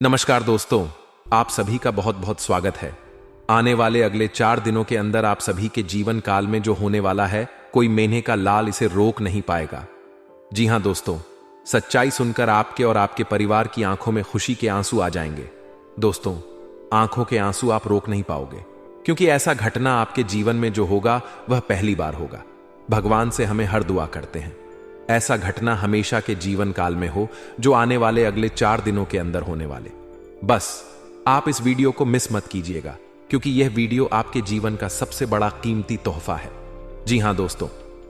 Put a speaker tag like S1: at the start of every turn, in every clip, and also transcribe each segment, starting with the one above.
S1: नमस्कार दोस्तों, आप सभी का बहुत बहुत स्वागत है। आने वाले अगले 4 दिनों के अंदर आप सभी के जीवन काल में जो होने वाला है, कोई मेने का लाल इसे रोक नहीं पाएगा। जी हां दोस्तों, सच्चाई सुनकर आपके और आपके परिवार की आंखों में खुशी के आंसू आ जाएंगे। दोस्तों, आंखों के आंसू आप रोक नहीं पाओगे, क्योंकि ऐसा घटना आपके जीवन में जो होगा वह पहली बार होगा। भगवान से हमें हर दुआ करते हैं ऐसा घटना हमेशा के जीवन काल में हो, जो आने वाले अगले 4 दिनों के अंदर होने वाले। बस आप इस वीडियो को मिस मत कीजिएगा, क्योंकि यह वीडियो आपके जीवन का सबसे बड़ा कीमती तोहफा है। जी हां दोस्तों,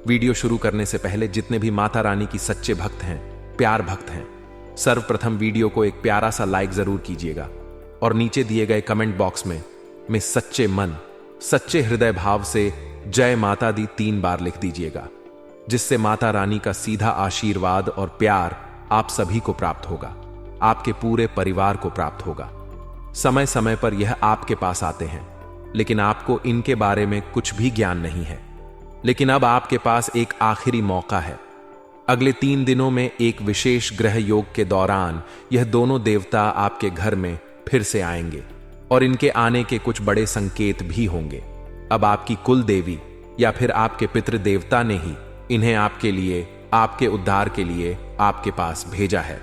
S1: वीडियो शुरू करने से पहले जितने भी माता रानी की सच्चे भक्त हैं, प्यार भक्त हैं, सर्वप्रथम वीडियो को एक प्यारा सा लाइक जरूर कीजिएगा और नीचे दिए गए कमेंट बॉक्स में सच्चे मन, सच्चे हृदय भाव से जय माता दी 3 बार लिख दीजिएगा, जिससे माता रानी का सीधा आशीर्वाद और प्यार आप सभी को प्राप्त होगा, आपके पूरे परिवार को प्राप्त होगा। समय समय पर यह आपके पास आते हैं, लेकिन आपको इनके बारे में कुछ भी ज्ञान नहीं है। लेकिन अब आपके पास एक आखिरी मौका है। अगले 3 दिनों में एक विशेष ग्रह योग के दौरान यह दोनों देवता आपके घर में फिर से आएंगे और इनके आने के कुछ बड़े संकेत भी होंगे। अब आपकी कुल देवी या फिर आपके पितृ देवता ने ही इन्हें आपके लिए, आपके उद्धार के लिए आपके पास भेजा है।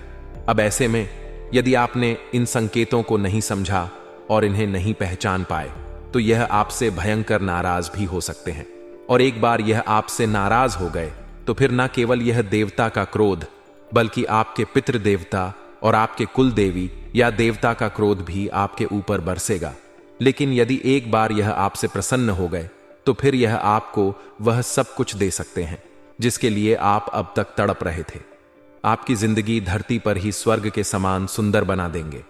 S1: अब ऐसे में यदि आपने इन संकेतों को नहीं समझा और इन्हें नहीं पहचान पाए, तो यह आपसे भयंकर नाराज भी हो सकते हैं। और एक बार यह आपसे नाराज हो गए तो फिर न केवल यह देवता का क्रोध, बल्कि आपके पितृ देवता और आपके कुल देवी या देवता का क्रोध भी आपके ऊपर बरसेगा। लेकिन यदि एक बार यह आपसे प्रसन्न हो गए, तो फिर यह आपको वह सब कुछ दे सकते हैं जिसके लिए आप अब तक तड़प रहे थे। आपकी जिंदगी धरती पर ही स्वर्ग के समान सुंदर बना देंगे।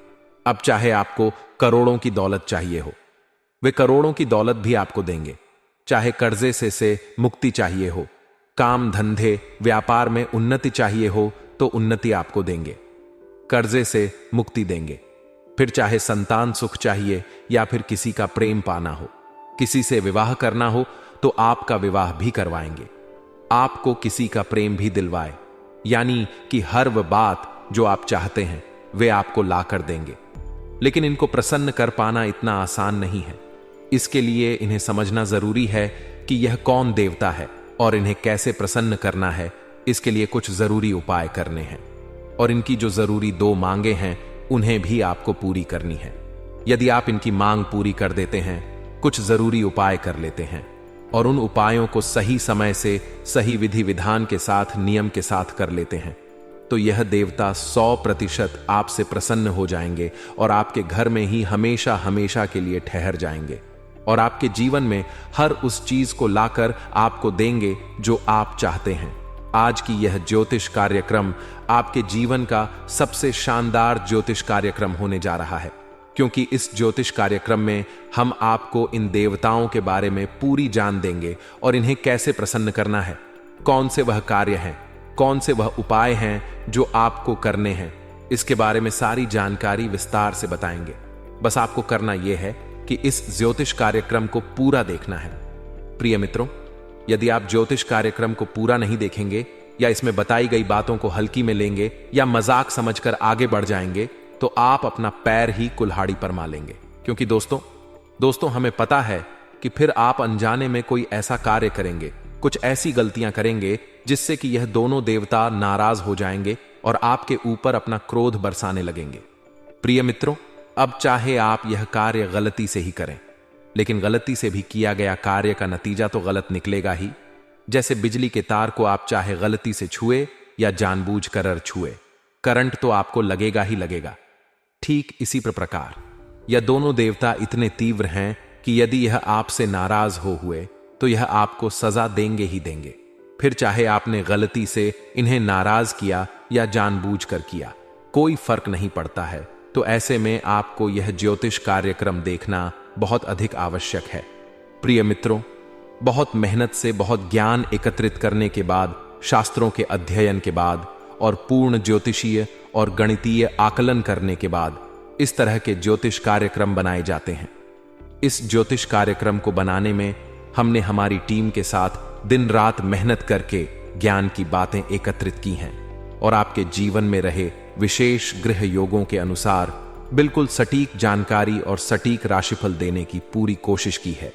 S1: अब चाहे आपको करोड़ों की दौलत चाहिए हो, वे करोड़ों की दौलत भी आपको देंगे। चाहे कर्जे से मुक्ति चाहिए हो, काम धंधे व्यापार में उन्नति चाहिए हो, तो उन्नति आपको देंगे, कर्जे से मुक्ति देंगे। फिर चाहे संतान सुख चाहिए या फिर किसी का प्रेम पाना हो, किसी से विवाह करना हो, तो आपका विवाह भी करवाएंगे। आपको किसी का प्रेम भी दिलवाए, यानी कि हर वह बात जो आप चाहते हैं वे आपको ला कर देंगे। लेकिन इनको प्रसन्न कर पाना इतना आसान नहीं है। इसके लिए इन्हें समझना जरूरी है कि यह कौन देवता है और इन्हें कैसे प्रसन्न करना है। इसके लिए कुछ जरूरी उपाय करने हैं और इनकी जो जरूरी 2 मांगे हैं उन्हें भी आपको पूरी करनी है। यदि आप इनकी मांग पूरी कर देते हैं, कुछ जरूरी उपाय कर लेते हैं और उन उपायों को सही समय से सही विधि विधान के साथ, नियम के साथ कर लेते हैं, तो यह देवता 100% आपसे प्रसन्न हो जाएंगे और आपके घर में ही हमेशा हमेशा के लिए ठहर जाएंगे और आपके जीवन में हर उस चीज को लाकर आपको देंगे जो आप चाहते हैं। आज की यह ज्योतिष कार्यक्रम आपके जीवन का सबसे शानदार ज्योतिष कार्यक्रम होने जा रहा है, क्योंकि इस ज्योतिष कार्यक्रम में हम आपको इन देवताओं के बारे में पूरी जान देंगे और इन्हें कैसे प्रसन्न करना है, कौन से वह कार्य हैं, कौन से वह उपाय हैं जो आपको करने हैं। इसके बारे में सारी जानकारी विस्तार से बताएंगे। बस आपको करना यह है कि इस ज्योतिष कार्यक्रम को पूरा देखना है। प्रिय मित्रों, यदि आप ज्योतिष कार्यक्रम को पूरा नहीं देखेंगे या इसमें बताई गई बातों को हल्की में लेंगे या मजाक समझकर आगे बढ़ जाएंगे, तो आप अपना पैर ही कुल्हाड़ी पर मालेंगे। क्योंकि दोस्तों हमें पता है कि फिर आप अनजाने में कोई ऐसा कार्य करेंगे, कुछ ऐसी गलतियां करेंगे जिससे कि यह दोनों देवता नाराज हो जाएंगे और आपके ऊपर अपना क्रोध बरसाने लगेंगे। प्रिय मित्रों, अब चाहे आप यह कार्य गलती से ही करें, लेकिन गलती से भी किया गया कार्य का नतीजा तो गलत निकलेगा ही। जैसे बिजली के तार को आप चाहे गलती से छुए या जानबूझकर छुए, करंट तो आपको लगेगा ही लगेगा। ठीक इसी प्रकार यह दोनों देवता इतने तीव्र हैं कि यदि यह आपसे नाराज हो हुए तो यह आपको सजा देंगे ही देंगे। फिर चाहे आपने गलती से इन्हें नाराज किया या जानबूझकर किया, कोई फर्क नहीं पड़ता है। तो ऐसे में आपको यह ज्योतिष कार्यक्रम देखना बहुत अधिक आवश्यक है। प्रिय मित्रों, बहुत मेहनत से, बहुत ज्ञान एकत्रित करने के बाद, शास्त्रों के अध्ययन के बाद और पूर्ण ज्योतिषीय और गणितीय आकलन करने के बाद इस तरह के ज्योतिष कार्यक्रम बनाए जाते हैं। इस ज्योतिष कार्यक्रम को बनाने में हमने हमारी टीम के साथ दिन रात मेहनत करके ज्ञान की बातें एकत्रित की हैं और आपके जीवन में रहे विशेष गृह योगों के अनुसार बिल्कुल सटीक जानकारी और सटीक राशिफल देने की पूरी कोशिश की है।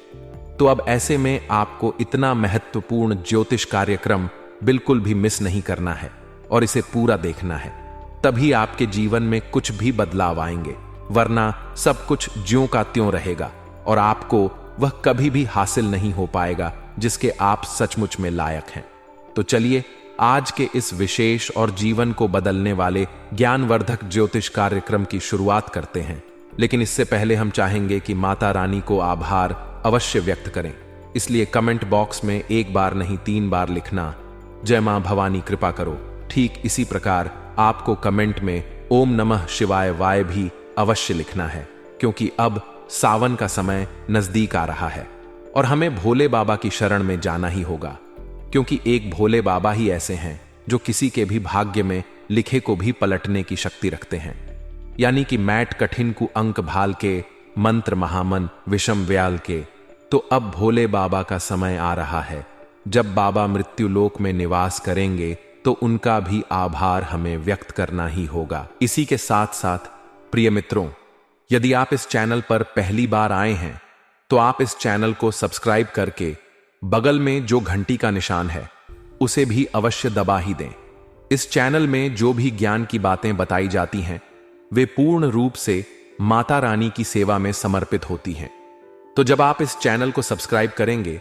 S1: तो अब ऐसे में आपको इतना महत्वपूर्ण ज्योतिष कार्यक्रम बिल्कुल भी मिस नहीं करना है और इसे पूरा देखना है। तभी आपके जीवन में कुछ भी बदलाव आएंगे, वरना सब कुछ ज्यों का त्यों रहेगा और आपको वह कभी भी हासिल नहीं हो पाएगा जिसके आप सचमुच में लायक हैं। तो चलिए आज के इस विशेष और जीवन को बदलने वाले ज्ञानवर्धक ज्योतिष कार्यक्रम की शुरुआत करते हैं। लेकिन इससे पहले हम चाहेंगे कि माता रानी को आभार अवश्य व्यक्त करें। इसलिए कमेंट बॉक्स में एक बार नहीं 3 बार लिखना, जय मां भवानी कृपा करो। ठीक इसी प्रकार आपको कमेंट में ओम नमः शिवाय वाय भी अवश्य लिखना है, क्योंकि अब सावन का समय नजदीक आ रहा है और हमें भोले बाबा की शरण में जाना ही होगा, क्योंकि एक भोले बाबा ही ऐसे हैं जो किसी के भी भाग्य में लिखे को भी पलटने की शक्ति रखते हैं। यानी कि मैट कठिन कु अंक भाल के, मंत्र महामन विषम व्याल के। तो अब भोले बाबा का समय आ रहा है जब बाबा मृत्युलोक में निवास करेंगे, तो उनका भी आभार हमें व्यक्त करना ही होगा। इसी के साथ साथ प्रिय मित्रों, यदि आप इस चैनल पर पहली बार आए हैं तो आप इस चैनल को सब्सक्राइब करके बगल में जो घंटी का निशान है उसे भी अवश्य दबा ही दें। इस चैनल में जो भी ज्ञान की बातें बताई जाती हैं वे पूर्ण रूप से माता रानी की सेवा में समर्पित होती हैं। तो जब आप इस चैनल को सब्सक्राइब करेंगे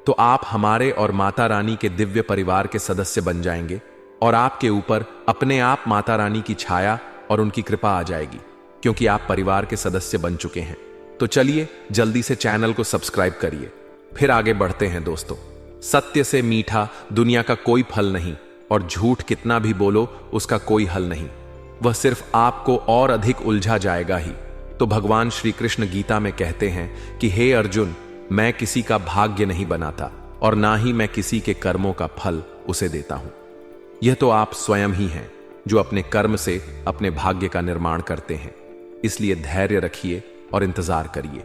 S1: तो आप हमारे और माता रानी के दिव्य परिवार के सदस्य बन जाएंगे और आपके ऊपर अपने आप माता रानी की छाया और उनकी कृपा आ जाएगी, क्योंकि आप परिवार के सदस्य बन चुके हैं। तो चलिए जल्दी से चैनल को सब्सक्राइब करिए, फिर आगे बढ़ते हैं दोस्तों। सत्य से मीठा दुनिया का कोई फल नहीं और झूठ कितना भी बोलो उसका कोई हल नहीं, वह सिर्फ आपको और अधिक उलझा जाएगा ही। तो भगवान श्री कृष्ण गीता में कहते हैं कि हे अर्जुन, मैं किसी का भाग्य नहीं बनाता और ना ही मैं किसी के कर्मों का फल उसे देता हूं। यह तो आप स्वयं ही हैं जो अपने कर्म से अपने भाग्य का निर्माण करते हैं। इसलिए धैर्य रखिए और इंतजार करिए।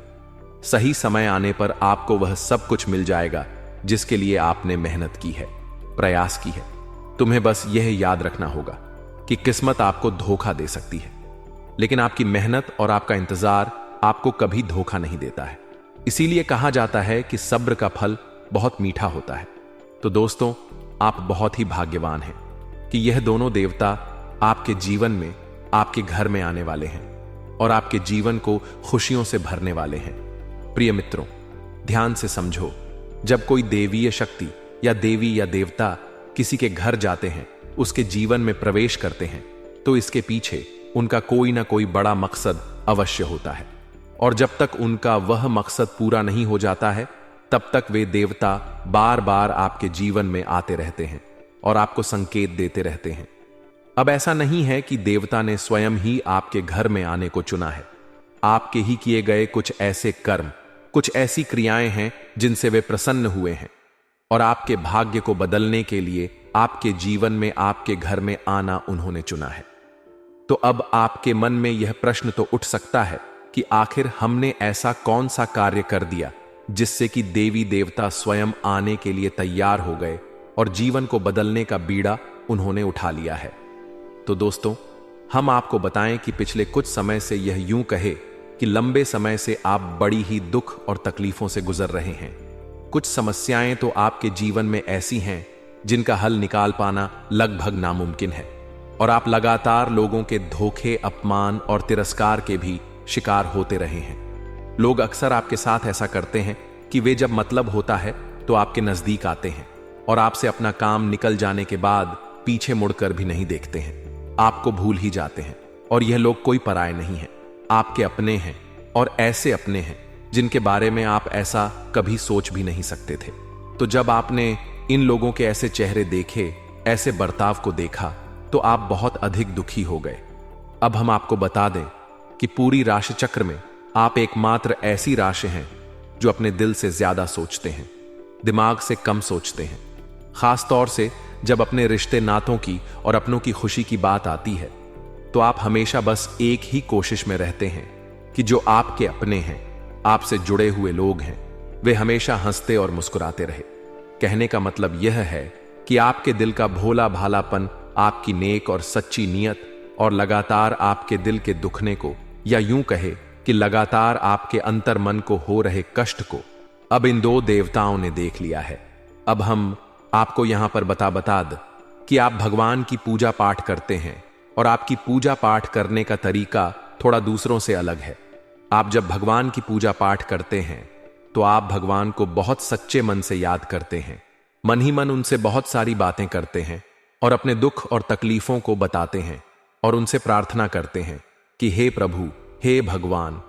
S1: सही समय आने पर आपको वह सब कुछ मिल जाएगा जिसके लिए आपने मेहनत की है, प्रयास की है। तुम्हें बस यह याद रखना होगा कि किस्मत आपको धोखा दे सकती है, लेकिन आपकी मेहनत और आपका इंतजार आपको कभी धोखा नहीं देता है। इसीलिए कहा जाता है कि सब्र का फल बहुत मीठा होता है। तो दोस्तों, आप बहुत ही भाग्यवान हैं कि यह दोनों देवता आपके जीवन में, आपके घर में आने वाले हैं और आपके जीवन को खुशियों से भरने वाले हैं। प्रिय मित्रों, ध्यान से समझो, जब कोई देवीय शक्ति या देवी या देवता किसी के घर जाते हैं, उसके जीवन में प्रवेश करते हैं, तो इसके पीछे उनका कोई ना कोई बड़ा मकसद अवश्य होता है। और जब तक उनका वह मकसद पूरा नहीं हो जाता है, तब तक वे देवता बार बार आपके जीवन में आते रहते हैं और आपको संकेत देते रहते हैं। अब ऐसा नहीं है कि देवता ने स्वयं ही आपके घर में आने को चुना है। आपके ही किए गए कुछ ऐसे कर्म, कुछ ऐसी क्रियाएं हैं जिनसे वे प्रसन्न हुए हैं और आपके भाग्य को बदलने के लिए आपके जीवन में, आपके घर में आना उन्होंने चुना है। तो अब आपके मन में यह प्रश्न तो उठ सकता है कि आखिर हमने ऐसा कौन सा कार्य कर दिया जिससे कि देवी देवता स्वयं आने के लिए तैयार हो गए और जीवन को बदलने का बीड़ा उन्होंने उठा लिया है। तो दोस्तों, हम आपको बताएं कि पिछले कुछ समय से यह यूं कहे कि लंबे समय से आप बड़ी ही दुख और तकलीफों से गुजर रहे हैं। कुछ समस्याएं तो आपके जीवन में ऐसी हैं जिनका हल निकाल पाना लगभग नामुमकिन है और आप लगातार लोगों के धोखे, अपमान और तिरस्कार के भी शिकार होते रहे हैं। लोग अक्सर आपके साथ ऐसा करते हैं कि वे जब मतलब होता है तो आपके नजदीक आते हैं और आपसे अपना काम निकल जाने के बाद पीछे मुड़कर भी नहीं देखते हैं, आपको भूल ही जाते हैं। और यह लोग कोई पराये नहीं हैं, आपके अपने हैं और ऐसे अपने हैं जिनके बारे में आप ऐसा कभी सोच भी नहीं सकते थे। तो जब आपने इन लोगों के ऐसे चेहरे देखे, ऐसे बर्ताव को देखा, तो आप बहुत अधिक दुखी हो गए। अब हम आपको बता दें कि पूरी राशि चक्र में आप एकमात्र ऐसी राशि हैं जो अपने दिल से ज्यादा सोचते हैं, दिमाग से कम सोचते हैं। खास तौर से जब अपने रिश्ते नातों की और अपनों की खुशी की बात आती है, तो आप हमेशा बस एक ही कोशिश में रहते हैं कि जो आपके अपने हैं, आपसे जुड़े हुए लोग हैं, वे हमेशा हंसते और मुस्कुराते रहे। कहने का मतलब यह है कि आपके दिल का भोला भालापन, आपकी नेक और सच्ची नीयत और लगातार आपके दिल के दुखने को या यूं कहे कि लगातार आपके अंतर मन को हो रहे कष्ट को अब इन दो देवताओं ने देख लिया है। अब हम आपको यहां पर बता द कि आप भगवान की पूजा पाठ करते हैं और आपकी पूजा पाठ करने का तरीका थोड़ा दूसरों से अलग है। आप जब भगवान की पूजा पाठ करते हैं तो आप भगवान को बहुत सच्चे मन से याद करते हैं, मन ही मन उनसे बहुत सारी बातें करते हैं और अपने दुख और तकलीफों को बताते हैं और उनसे प्रार्थना करते हैं कि हे प्रभु, हे भगवान,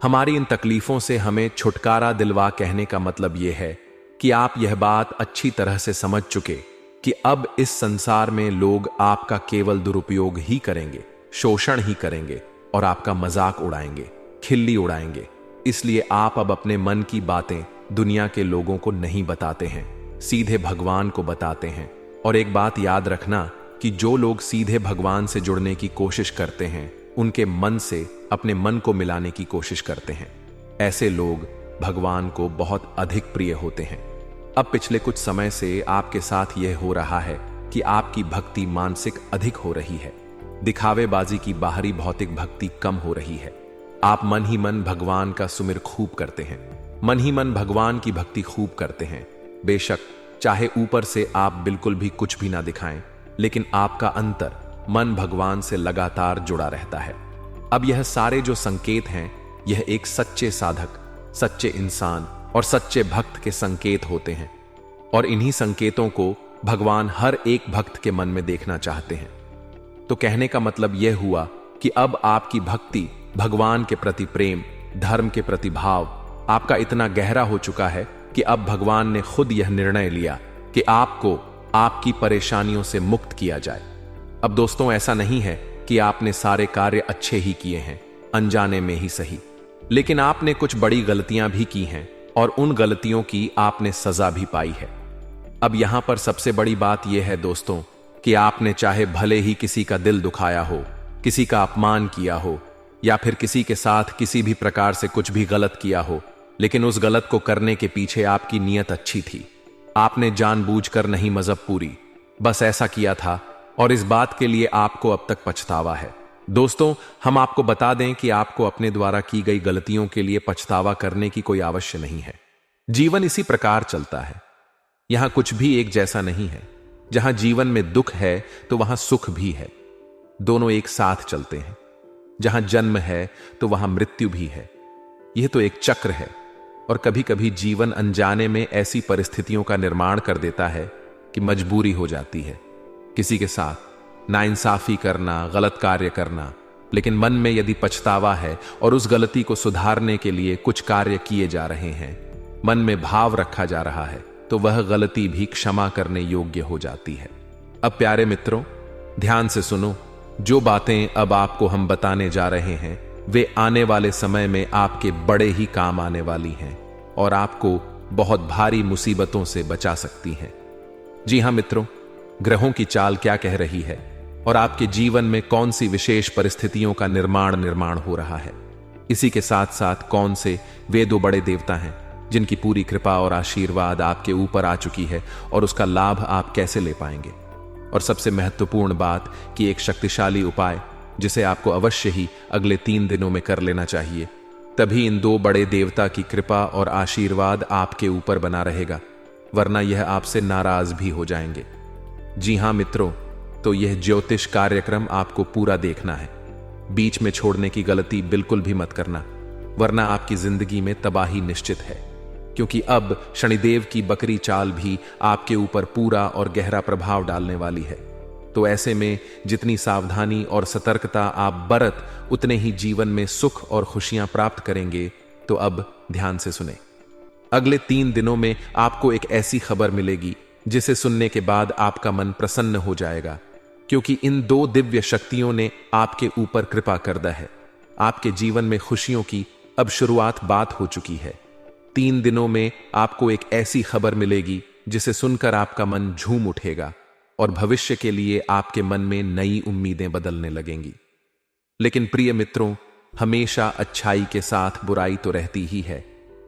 S1: हमारी इन तकलीफों से हमें छुटकारा दिलवा। कहने का मतलब यह है कि आप यह बात अच्छी तरह से समझ चुके कि अब इस संसार में लोग आपका केवल दुरुपयोग ही करेंगे, शोषण ही करेंगे और आपका मजाक उड़ाएंगे, खिल्ली उड़ाएंगे। इसलिए आप अब अपने मन की बातें दुनिया के लोगों को नहीं बताते हैं, सीधे भगवान को बताते हैं। और एक बात याद रखना कि जो लोग सीधे भगवान से जुड़ने की कोशिश करते हैं, उनके मन से अपने मन को मिलाने की कोशिश करते हैं, ऐसे लोग भगवान को बहुत अधिक प्रिय होते हैं। अब पिछले कुछ समय से आपके साथ यह हो रहा है कि आपकी भक्ति मानसिक अधिक हो रही है, दिखावेबाजी की बाहरी भौतिक भक्ति कम हो रही है। आप मन ही मन भगवान का सुमिर खूब करते हैं, मन ही मन भगवान की भक्ति खूब करते हैं। बेशक चाहे ऊपर से आप बिल्कुल भी कुछ भी ना दिखाएं, लेकिन आपका अंतर मन भगवान से लगातार जुड़ा रहता है। अब यह सारे जो संकेत हैं, यह एक सच्चे साधक, सच्चे इंसान और सच्चे भक्त के संकेत होते हैं और इन्हीं संकेतों को भगवान हर एक भक्त के मन में देखना चाहते हैं। तो कहने का मतलब यह हुआ कि अब आपकी भक्ति, भगवान के प्रति प्रेम, धर्म के प्रति भाव आपका इतना गहरा हो चुका है कि अब भगवान ने खुद यह निर्णय लिया कि आपको आपकी परेशानियों से मुक्त किया जाए। अब दोस्तों, ऐसा नहीं है कि आपने सारे कार्य अच्छे ही किए हैं, अनजाने में ही सही, लेकिन आपने कुछ बड़ी गलतियां भी की हैं और उन गलतियों की आपने सजा भी पाई है। अब यहां पर सबसे बड़ी बात यह है दोस्तों कि आपने चाहे भले ही किसी का दिल दुखाया हो, किसी का अपमान किया हो या फिर किसी के साथ किसी भी प्रकार से कुछ भी गलत किया हो, लेकिन उस गलत को करने के पीछे आपकी नीयत अच्छी थी। आपने जानबूझकर नहीं मजहब पूरी, बस ऐसा किया था और इस बात के लिए आपको अब तक पछतावा है। दोस्तों, हम आपको बता दें कि आपको अपने द्वारा की गई गलतियों के लिए पछतावा करने की कोई आवश्यक नहीं है। जीवन इसी प्रकार चलता है, यहां कुछ भी एक जैसा नहीं है। जहां जीवन में दुख है तो वहां सुख भी है, दोनों एक साथ चलते हैं। जहां जन्म है तो वहां मृत्यु भी है। यह तो एक चक्र है और कभी कभी जीवन अनजाने में ऐसी परिस्थितियों का निर्माण कर देता है कि मजबूरी हो जाती है किसी के साथ नाइंसाफी करना, गलत कार्य करना। लेकिन मन में यदि पछतावा है और उस गलती को सुधारने के लिए कुछ कार्य किए जा रहे हैं, मन में भाव रखा जा रहा है, तो वह गलती भी क्षमा करने योग्य हो जाती है। अब प्यारे मित्रों, ध्यान से सुनो। जो बातें अब आपको हम बताने जा रहे हैं वे आने वाले समय में आपके बड़े ही काम आने वाली हैं और आपको बहुत भारी मुसीबतों से बचा सकती हैं। जी हां मित्रों, ग्रहों की चाल क्या कह रही है और आपके जीवन में कौन सी विशेष परिस्थितियों का निर्माण हो रहा है। इसी के साथ साथ कौन से वे दो बड़े देवता हैं जिनकी पूरी कृपा और आशीर्वाद आपके ऊपर आ चुकी है और उसका लाभ आप कैसे ले पाएंगे। और सबसे महत्वपूर्ण बात कि एक शक्तिशाली उपाय जिसे आपको अवश्य ही अगले 3 दिनों में कर लेना चाहिए, तभी इन दो बड़े देवता की कृपा और आशीर्वाद आपके ऊपर बना रहेगा, वरना यह आपसे नाराज भी हो जाएंगे। जी हां मित्रों, तो यह ज्योतिष कार्यक्रम आपको पूरा देखना है। बीच में छोड़ने की गलती बिल्कुल भी मत करना, वरना आपकी जिंदगी में तबाही निश्चित है, क्योंकि अब शनिदेव की बकरी चाल भी आपके ऊपर पूरा और गहरा प्रभाव डालने वाली है। तो ऐसे में जितनी सावधानी और सतर्कता आप बरत, उतने ही जीवन में सुख और खुशियां प्राप्त करेंगे। तो अब ध्यान से सुने। अगले 3 दिनों में आपको एक ऐसी खबर मिलेगी जिसे सुनने के बाद आपका मन प्रसन्न हो जाएगा, क्योंकि इन 2 दिव्य शक्तियों ने आपके ऊपर कृपा कर दी है। आपके जीवन में खुशियों की अब शुरुआत बात हो चुकी है। 3 दिनों में आपको एक ऐसी खबर मिलेगी जिसे सुनकर आपका मन झूम उठेगा और भविष्य के लिए आपके मन में नई उम्मीदें बदलने लगेंगी। लेकिन प्रिय मित्रों, हमेशा अच्छाई के साथ बुराई तो रहती ही है।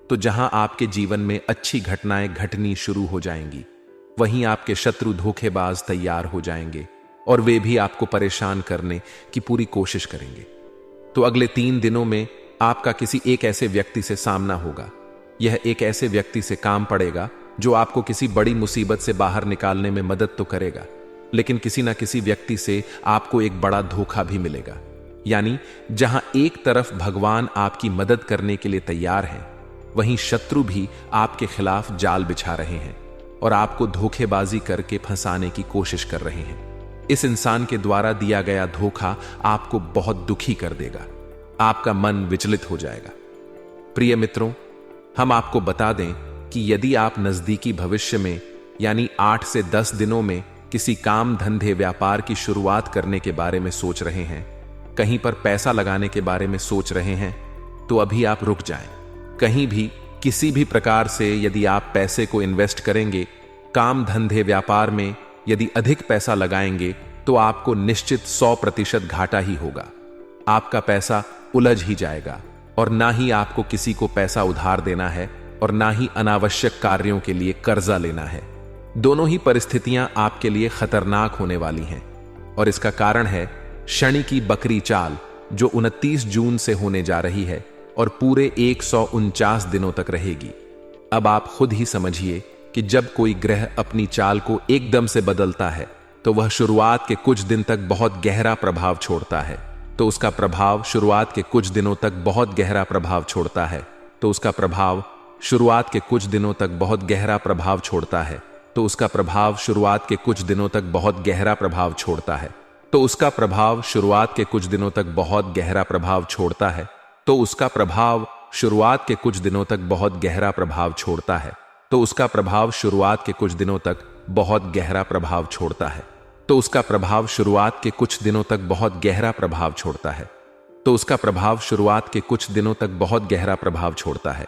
S1: तो जहां आपके जीवन में अच्छी घटनाएं घटनी शुरू हो जाएंगी, वहीं आपके शत्रु धोखेबाज तैयार हो जाएंगे और वे भी आपको परेशान करने की पूरी कोशिश करेंगे। तो अगले 3 दिनों में आपका किसी एक ऐसे व्यक्ति से सामना होगा। यह एक ऐसे व्यक्ति से काम पड़ेगा जो आपको किसी बड़ी मुसीबत से बाहर निकालने में मदद तो करेगा, लेकिन किसी ना किसी व्यक्ति से आपको एक बड़ा धोखा भी मिलेगा। यानी जहां एक तरफ भगवान आपकी मदद करने के लिए तैयार हैं, वहीं शत्रु भी आपके खिलाफ जाल बिछा रहे हैं और आपको धोखेबाजी करके फंसाने की कोशिश कर रहे हैं। इस इंसान के द्वारा दिया गया धोखा आपको बहुत दुखी कर देगा, आपका मन विचलित हो जाएगा। प्रिय मित्रों, हम आपको बता दें कि यदि आप नजदीकी भविष्य में यानी 8 से 10 दिनों में किसी काम धंधे व्यापार की शुरुआत करने के बारे में सोच रहे हैं, कहीं पर पैसा लगाने के बारे में सोच रहे हैं, तो अभी आप रुक जाएं। कहीं भी किसी भी प्रकार से यदि आप पैसे को इन्वेस्ट करेंगे, काम धंधे व्यापार में यदि अधिक पैसा लगाएंगे, तो आपको निश्चित 100% घाटा ही होगा। आपका पैसा उलझ ही जाएगा और ना ही आपको किसी को पैसा उधार देना है और ना ही अनावश्यक कार्यों के लिए कर्जा लेना है। दोनों ही परिस्थितियां आपके लिए खतरनाक होने वाली हैं और इसका कारण है शनि की बकरी चाल, जो 29 जून से होने जा रही है और पूरे 149 दिनों तक रहेगी। अब आप खुद ही समझिए कि जब कोई ग्रह अपनी चाल को एकदम से बदलता है, तो वह शुरुआत के कुछ दिन तक बहुत गहरा प्रभाव छोड़ता है। तो उसका प्रभाव शुरुआत के कुछ दिनों तक बहुत गहरा प्रभाव छोड़ता है। तो उसका प्रभाव शुरुआत के कुछ दिनों तक बहुत गहरा प्रभाव छोड़ता है। तो उसका प्रभाव शुरुआत के कुछ दिनों तक बहुत गहरा प्रभाव छोड़ता है। तो उसका प्रभाव शुरुआत के कुछ दिनों तक बहुत गहरा प्रभाव छोड़ता है। तो उसका प्रभाव शुरुआत के कुछ दिनों तक बहुत गहरा प्रभाव छोड़ता है। तो उसका प्रभाव शुरुआत के कुछ दिनों तक बहुत गहरा प्रभाव छोड़ता है। तो उसका प्रभाव शुरुआत के कुछ दिनों तक बहुत गहरा प्रभाव छोड़ता है। तो उसका प्रभाव शुरुआत के कुछ दिनों तक बहुत गहरा प्रभाव छोड़ता है।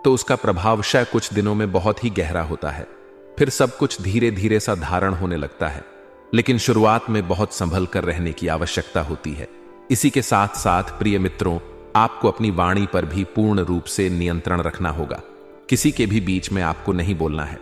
S1: तो उसका प्रभाव शायद कुछ दिनों में बहुत ही गहरा होता है। फिर सब कुछ धीरे धीरे सा धारण होने लगता है, लेकिन शुरुआत में बहुत संभल कर रहने की आवश्यकता होती है। इसी के साथ साथ प्रिय मित्रों, आपको अपनी वाणी पर भी पूर्ण रूप से नियंत्रण रखना होगा। किसी के भी बीच में आपको नहीं बोलना है।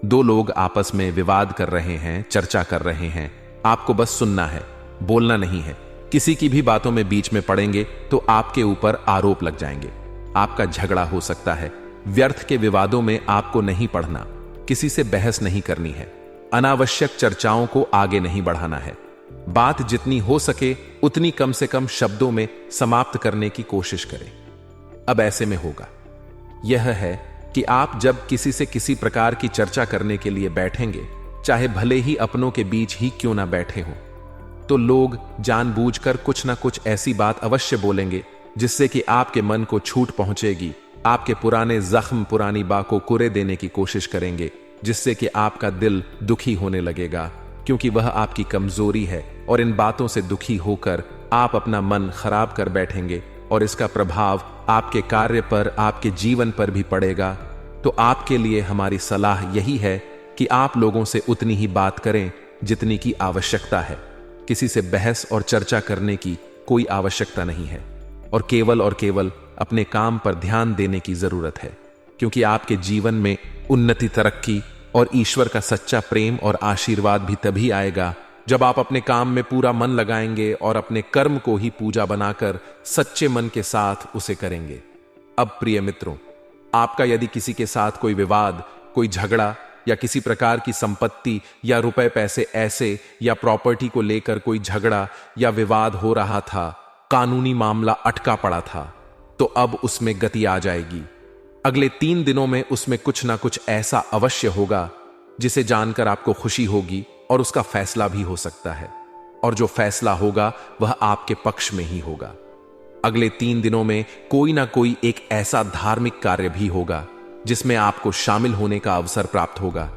S1: 2 लोग आपस में विवाद कर रहे हैं, चर्चा कर रहे हैं, आपको बस सुनना है, बोलना नहीं है। किसी की भी बातों में बीच में पड़ेंगे तो आपके ऊपर आरोप लग जाएंगे, आपका झगड़ा हो सकता है। व्यर्थ के विवादों में आपको नहीं पढ़ना, किसी से बहस नहीं करनी है, अनावश्यक चर्चाओं को आगे नहीं बढ़ाना है। बात जितनी हो सके उतनी कम से कम शब्दों में समाप्त करने की कोशिश करें। अब ऐसे में होगा यह है कि आप जब किसी से किसी प्रकार की चर्चा करने के लिए बैठेंगे, चाहे भले ही अपनों के बीच ही क्यों ना बैठे हों, तो लोग जानबूझकर कुछ ना कुछ ऐसी बात अवश्य बोलेंगे जिससे कि आपके मन को छूट पहुंचेगी। आपके पुराने जख्म, पुरानी बातों को कुरे देने की कोशिश करेंगे, जिससे कि आपका दिल दुखी होने लगेगा, क्योंकि वह आपकी कमजोरी है। और इन बातों से दुखी होकर आप अपना मन खराब कर बैठेंगे और इसका प्रभाव आपके कार्य पर, आपके जीवन पर भी पड़ेगा। तो आपके लिए हमारी सलाह यही है कि आप लोगों से उतनी ही बात करें जितनी की आवश्यकता है। किसी से बहस और चर्चा करने की कोई आवश्यकता नहीं है और केवल अपने काम पर ध्यान देने की जरूरत है, क्योंकि आपके जीवन में उन्नति, तरक्की और ईश्वर का सच्चा प्रेम और आशीर्वाद भी तभी आएगा जब आप अपने काम में पूरा मन लगाएंगे और अपने कर्म को ही पूजा बनाकर सच्चे मन के साथ उसे करेंगे। अब प्रिय मित्रों, आपका यदि किसी के साथ कोई विवाद, कोई झगड़ा या किसी प्रकार की संपत्ति या रुपए पैसे ऐसे या प्रॉपर्टी को लेकर कोई झगड़ा या विवाद हो रहा था, कानूनी मामला अटका पड़ा था, तो अब उसमें गति आ जाएगी। अगले 3 दिनों में उसमें कुछ ना कुछ ऐसा अवश्य होगा जिसे जानकर आपको खुशी होगी और उसका फैसला भी हो सकता है, और जो फैसला होगा वह आपके पक्ष में ही होगा। अगले 3 दिनों में कोई ना कोई एक ऐसा धार्मिक कार्य भी होगा जिसमें आपको शामिल होने का अवसर प्राप्त होगा,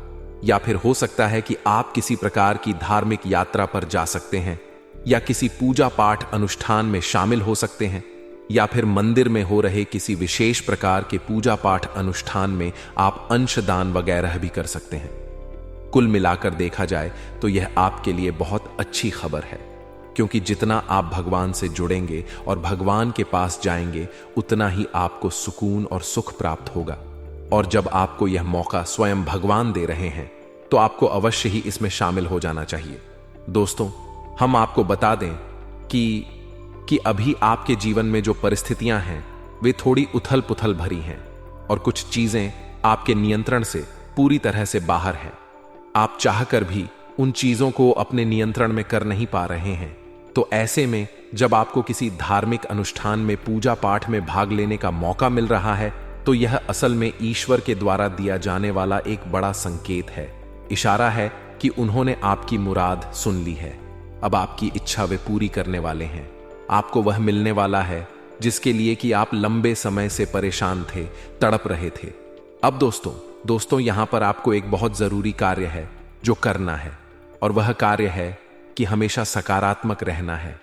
S1: या फिर हो सकता है कि आप किसी प्रकार की धार्मिक यात्रा पर जा सकते हैं, या किसी पूजा पाठ अनुष्ठान में शामिल हो सकते हैं, या फिर मंदिर में हो रहे किसी विशेष प्रकार के पूजा पाठ अनुष्ठान में आप अंशदान वगैरह भी कर सकते हैं। कुल मिलाकर देखा जाए तो यह आपके लिए बहुत अच्छी खबर है, क्योंकि जितना आप भगवान से जुड़ेंगे और भगवान के पास जाएंगे, उतना ही आपको सुकून और सुख प्राप्त होगा। और जब आपको यह मौका स्वयं भगवान दे रहे हैं, तो आपको अवश्य ही इसमें शामिल हो जाना चाहिए। दोस्तों, हम आपको बता दें कि कि अभी आपके जीवन में जो परिस्थितियां हैं वे थोड़ी उथल पुथल भरी हैं और कुछ चीजें आपके नियंत्रण से पूरी तरह से बाहर हैं। आप चाहकर भी उन चीजों को अपने नियंत्रण में कर नहीं पा रहे हैं। तो ऐसे में जब आपको किसी धार्मिक अनुष्ठान में पूजा पाठ में भाग लेने का मौका मिल रहा है तो यह असल में ईश्वर के द्वारा दिया जाने वाला एक बड़ा संकेत है, इशारा है कि उन्होंने आपकी मुराद सुन ली है। अब आपकी इच्छा वे पूरी करने वाले हैं। आपको वह मिलने वाला है जिसके लिए कि आप लंबे समय से परेशान थे, तड़प रहे थे। अब दोस्तों यहां पर आपको एक बहुत जरूरी कार्य है जो करना है, और वह कार्य है कि हमेशा सकारात्मक रहना है।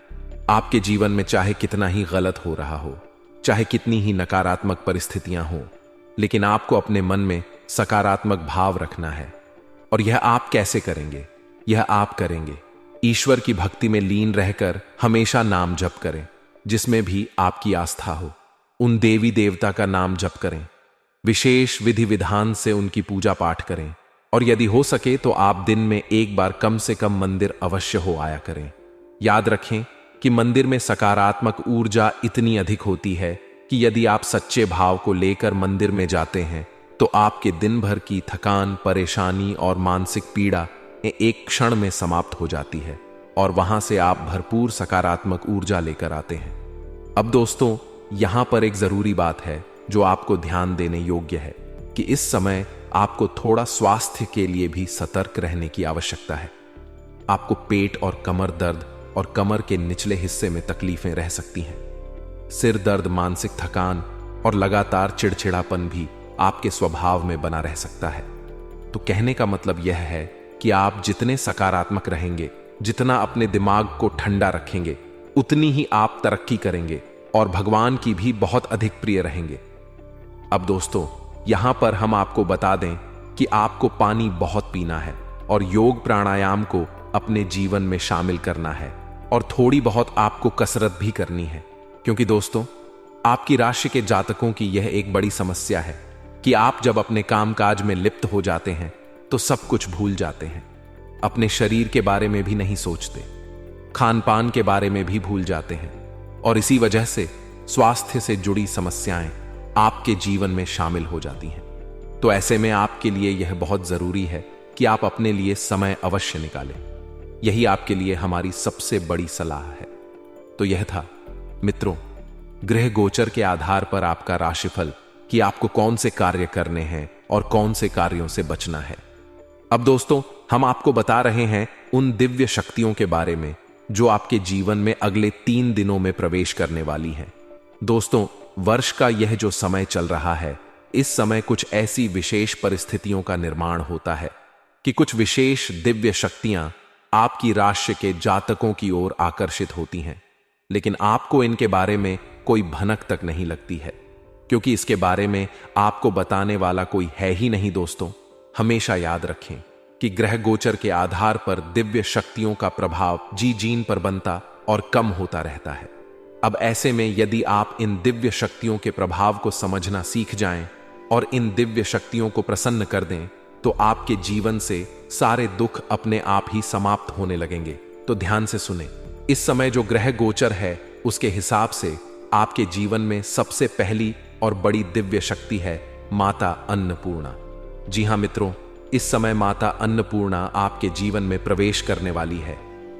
S1: आपके जीवन में चाहे कितना ही गलत हो रहा हो, चाहे कितनी ही नकारात्मक परिस्थितियां हो, लेकिन आपको अपने मन में सकारात्मक भाव रखना है। और यह आप कैसे करेंगे? यह आप करेंगे ईश्वर की भक्ति में लीन रहकर हमेशा नाम जप करें, जिसमें भी आपकी आस्था हो। उन देवी देवता का नाम जप करें, विशेष विधि विधान से उनकी पूजा पाठ करें, और यदि हो सके तो आप दिन में एक बार कम से कम मंदिर अवश्य हो आया करें। याद रखें कि मंदिर में सकारात्मक ऊर्जा इतनी अधिक होती है कि यदि आप सच्चे भाव को लेकर मंदिर में जाते हैं तो आपके दिन भर की थकान, परेशानी और मानसिक पीड़ा एक क्षण में समाप्त हो जाती है, और वहां से आप भरपूर सकारात्मक ऊर्जा लेकर आते हैं। अब दोस्तों, यहां पर एक जरूरी बात है जो आपको ध्यान देने योग्य है कि इस समय आपको थोड़ा स्वास्थ्य के लिए भी सतर्क रहने की आवश्यकता है। आपको पेट और कमर दर्द और कमर के निचले हिस्से में तकलीफें रह सकती हैं। सिर दर्द, मानसिक थकान और लगातार चिड़चिड़ापन भी आपके स्वभाव में बना रह सकता है। तो कहने का मतलब यह है कि आप जितने सकारात्मक रहेंगे, जितना अपने दिमाग को ठंडा रखेंगे, उतनी ही आप तरक्की करेंगे और भगवान की भी बहुत अधिक प्रिय रहेंगे। अब दोस्तों, यहां पर हम आपको बता दें कि आपको पानी बहुत पीना है और योग प्राणायाम को अपने जीवन में शामिल करना है, और थोड़ी बहुत आपको कसरत भी करनी है। क्योंकि दोस्तों, आपकी राशि के जातकों की यह एक बड़ी समस्या है कि आप जब अपने कामकाज में लिप्त हो जाते हैं तो सब कुछ भूल जाते हैं। अपने शरीर के बारे में भी नहीं सोचते, खान पान के बारे में भी भूल जाते हैं, और इसी वजह से स्वास्थ्य से जुड़ी समस्याएं आपके जीवन में शामिल हो जाती हैं। तो ऐसे में आपके लिए यह बहुत जरूरी है कि आप अपने लिए समय अवश्य निकालें। यही आपके लिए हमारी सबसे बड़ी सलाह है। तो यह था मित्रों, ग्रह गोचर के आधार पर आपका राशिफल कि आपको कौन से कार्य करने हैं और कौन से कार्यों से बचना है। अब दोस्तों, हम आपको बता रहे हैं उन दिव्य शक्तियों के बारे में जो आपके जीवन में अगले 3 दिनों में प्रवेश करने वाली हैं। दोस्तों, वर्ष का यह जो समय चल रहा है, इस समय कुछ ऐसी विशेष परिस्थितियों का निर्माण होता है कि कुछ विशेष दिव्य शक्तियां आपकी राशि के जातकों की ओर आकर्षित होती हैं, लेकिन आपको इनके बारे में कोई भनक तक नहीं लगती है, क्योंकि इसके बारे में आपको बताने वाला कोई है ही नहीं। दोस्तों, हमेशा याद रखें कि ग्रह गोचर के आधार पर दिव्य शक्तियों का प्रभाव जीन पर बनता और कम होता रहता है। अब ऐसे में यदि आप इन दिव्य शक्तियों के प्रभाव को समझना सीख जाएं और इन दिव्य शक्तियों को प्रसन्न कर दें, तो आपके जीवन से सारे दुख अपने आप ही समाप्त होने लगेंगे। तो ध्यान से सुने, इस समय जो ग्रह गोचर है उसके हिसाब से आपके जीवन में सबसे पहली और बड़ी दिव्य शक्ति है माता अन्नपूर्णा। जी हां मित्रों, इस समय माता अन्नपूर्णा आपके जीवन में प्रवेश करने वाली है।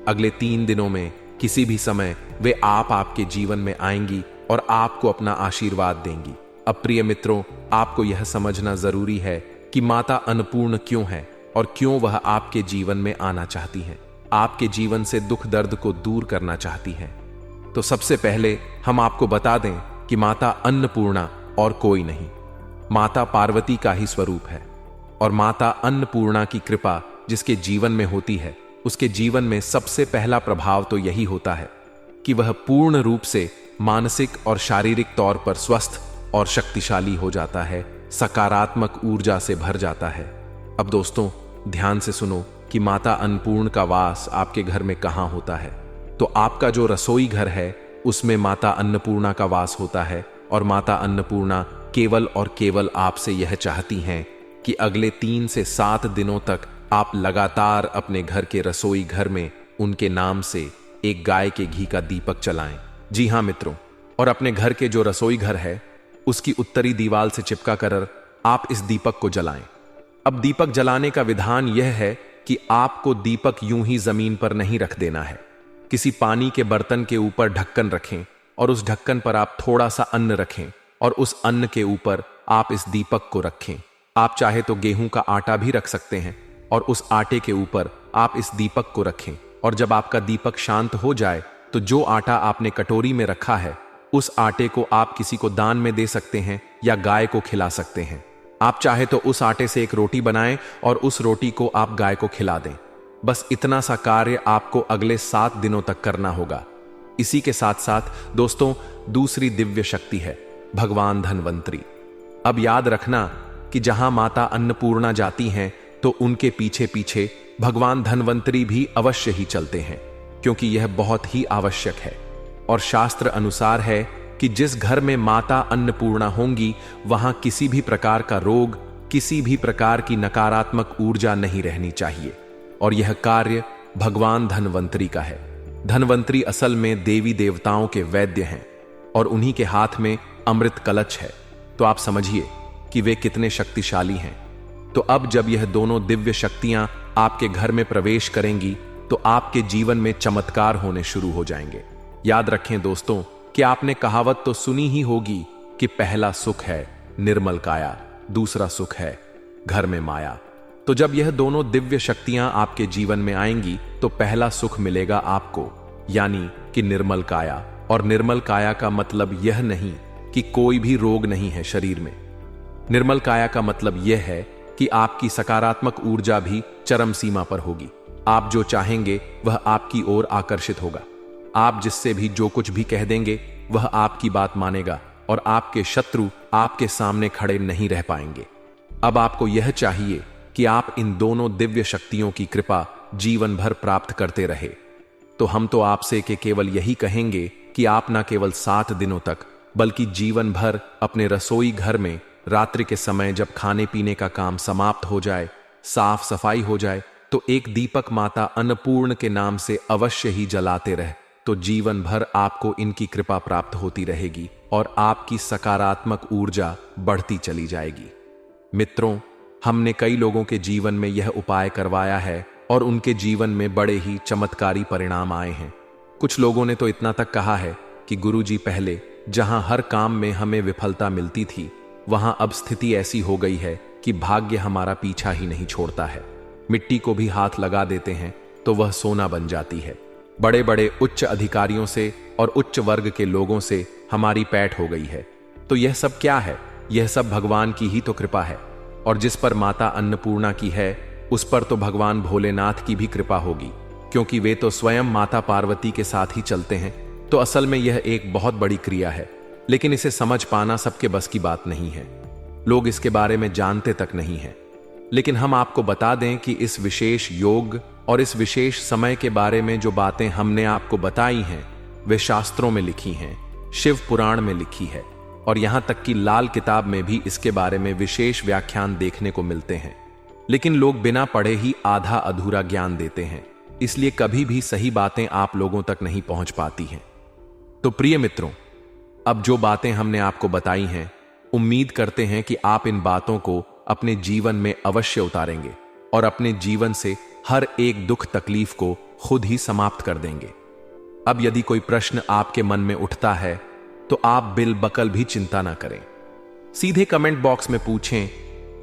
S1: अगले 3 दिनों में किसी भी समय वे आपके जीवन में आएंगी और आपको अपना आशीर्वाद देंगी। अब प्रिय मित्रों, आपको यह समझना जरूरी है कि माता अन्नपूर्ण क्यों है और क्यों वह आपके जीवन में आना चाहती हैं, आपके जीवन से दुख दर्द को दूर करना चाहती हैं। तो सबसे पहले हम आपको बता दें कि माता अन्नपूर्णा और कोई नहीं, माता पार्वती का ही स्वरूप है। और माता अन्नपूर्णा की कृपा जिसके जीवन में होती है, उसके जीवन में सबसे पहला प्रभाव तो यही होता है कि वह पूर्ण रूप से मानसिक और शारीरिक तौर पर स्वस्थ और शक्तिशाली हो जाता है, सकारात्मक ऊर्जा से भर जाता है। अब दोस्तों, ध्यान से सुनो कि माता अन्नपूर्ण का वास आपके घर में कहां होता है। तो आपका जो रसोई घर है उसमें माता अन्नपूर्णा का वास होता है, और माता अन्नपूर्णा केवल और केवल आपसे यह चाहती हैं कि अगले 3 से 7 दिनों तक आप लगातार अपने घर के रसोई घर में उनके नाम से एक गाय के घी का दीपक जलाएं। जी हाँ मित्रों, और अपने घर के जो रसोई घर है उसकी उत्तरी दीवार से चिपका कर आप इस दीपक को जलाएं। अब दीपक जलाने का विधान यह है कि आपको दीपक यूं ही जमीन पर नहीं रख देना है। किसी पानी के बर्तन के ऊपर ढक्कन रखें और उस ढक्कन पर आप थोड़ा सा अन्न रखें और उस अन्न के ऊपर आप इस दीपक को रखें। आप चाहे तो गेहूं का आटा भी रख सकते हैं और उस आटे के ऊपर आप इस दीपक को रखें। और जब आपका दीपक शांत हो जाए तो जो आटा आपने कटोरी में रखा है उस आटे को आप किसी को दान में दे सकते हैं या गाय को खिला सकते हैं। आप चाहे तो उस आटे से एक रोटी बनाएं और उस रोटी को आप गाय को खिला दें। बस इतना सा कार्य आपको अगले 7 दिनों तक करना होगा। इसी के साथ साथ दोस्तों, दूसरी दिव्य शक्ति है भगवान धनवंतरी। अब याद रखना कि जहां माता अन्नपूर्णा जाती हैं तो उनके पीछे पीछे भगवान धनवंतरी भी अवश्य ही चलते हैं, क्योंकि यह बहुत ही आवश्यक है। और शास्त्र अनुसार है कि जिस घर में माता अन्नपूर्णा होंगी वहां किसी भी प्रकार का रोग, किसी भी प्रकार की नकारात्मक ऊर्जा नहीं रहनी चाहिए। और यह कार्य भगवान धनवंतरी का है। धनवंतरी असल में देवी देवताओं के वैद्य हैं और उन्हीं के हाथ में अमृत कलश है। तो आप समझिए कि वे कितने शक्तिशाली हैं। तो अब जब यह दोनों दिव्य शक्तियां आपके घर में प्रवेश करेंगी तो आपके जीवन में चमत्कार होने शुरू हो जाएंगे। याद रखें दोस्तों कि आपने कहावत तो सुनी ही होगी कि पहला सुख है निर्मल काया, दूसरा सुख है घर में माया। तो जब यह दोनों दिव्य शक्तियां आपके जीवन में आएंगी तो पहला सुख मिलेगा आपको, यानी कि निर्मल काया। और निर्मल काया का मतलब यह नहीं कि कोई भी रोग नहीं है शरीर में। निर्मल काया का मतलब यह है कि आपकी सकारात्मक ऊर्जा भी चरम सीमा पर होगी। आप जो चाहेंगे वह आपकी ओर आकर्षित होगा। आप जिससे भी जो कुछ भी कह देंगे वह आपकी बात मानेगा और आपके शत्रु आपके सामने खड़े नहीं रह पाएंगे। अब आपको यह चाहिए कि आप इन दोनों दिव्य शक्तियों की कृपा जीवन भर प्राप्त करते रहे। तो हम तो आपसे के केवल यही कहेंगे कि आप न केवल 7 दिनों तक बल्कि जीवन भर अपने रसोई घर में रात्रि के समय जब खाने पीने का काम समाप्त हो जाए, साफ सफाई हो जाए, तो एक दीपक माता अन्नपूर्ण के नाम से अवश्य ही जलाते रहे। तो जीवन भर आपको इनकी कृपा प्राप्त होती रहेगी और आपकी सकारात्मक ऊर्जा बढ़ती चली जाएगी। मित्रों, हमने कई लोगों के जीवन में यह उपाय करवाया है और उनके जीवन में बड़े ही चमत्कारी परिणाम आए हैं। कुछ लोगों ने तो इतना तक कहा है कि गुरुजी, पहले जहां हर काम में हमें विफलता मिलती थी वहां अब स्थिति ऐसी हो गई है कि भाग्य हमारा पीछा ही नहीं छोड़ता है। मिट्टी को भी हाथ लगा देते हैं तो वह सोना बन जाती है। बड़े बड़े उच्च अधिकारियों से और उच्च वर्ग के लोगों से हमारी पैठ हो गई है। तो यह सब क्या है? यह सब भगवान की ही तो कृपा है। और जिस पर माता अन्नपूर्णा की है उस पर तो भगवान भोलेनाथ की भी कृपा होगी, क्योंकि वे तो स्वयं माता पार्वती के साथ ही चलते हैं। तो असल में यह एक बहुत बड़ी क्रिया है, लेकिन इसे समझ पाना सबके बस की बात नहीं है। लोग इसके बारे में जानते तक नहीं हैं। लेकिन हम आपको बता दें कि इस विशेष योग और इस विशेष समय के बारे में जो बातें हमने आपको बताई हैं वे शास्त्रों में लिखी हैं, शिव पुराण में लिखी है और यहां तक कि लाल किताब में भी इसके बारे में विशेष व्याख्यान देखने को मिलते हैं। लेकिन लोग बिना पढ़े ही आधा अधूरा ज्ञान देते हैं, इसलिए कभी भी सही बातें आप लोगों तक नहीं पहुंच पाती हैं। तो प्रिय मित्रों, अब जो बातें हमने आपको बताई हैं, उम्मीद करते हैं कि आप इन बातों को अपने जीवन में अवश्य उतारेंगे और अपने जीवन से हर एक दुख तकलीफ को खुद ही समाप्त कर देंगे। अब यदि कोई प्रश्न आपके मन में उठता है तो आप बिलबकल भी चिंता ना करें। सीधे कमेंट बॉक्स में पूछें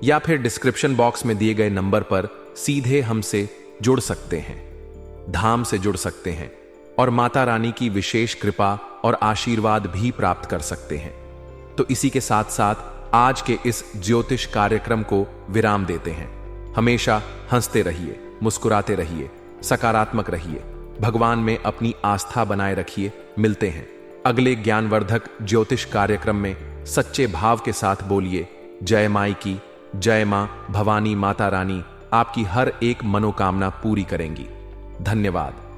S1: या फिर डिस्क्रिप्शन बॉक्स में दिए गए नंबर पर सीधे हमसे जुड़ सकते हैं, धाम से जुड़ सकते हैं और माता रानी की विशेष कृपा और आशीर्वाद भी प्राप्त कर सकते हैं। तो इसी के साथ साथ आज के इस ज्योतिष कार्यक्रम को विराम देते हैं। हमेशा हंसते रहिए, मुस्कुराते रहिए, सकारात्मक रहिए, भगवान में अपनी आस्था बनाए रखिए। मिलते हैं अगले ज्ञानवर्धक ज्योतिष कार्यक्रम में। सच्चे भाव के साथ बोलिए जय माई की, जय मां भवानी माता रानी आपकी हर एक मनोकामना पूरी करेंगी। धन्यवाद।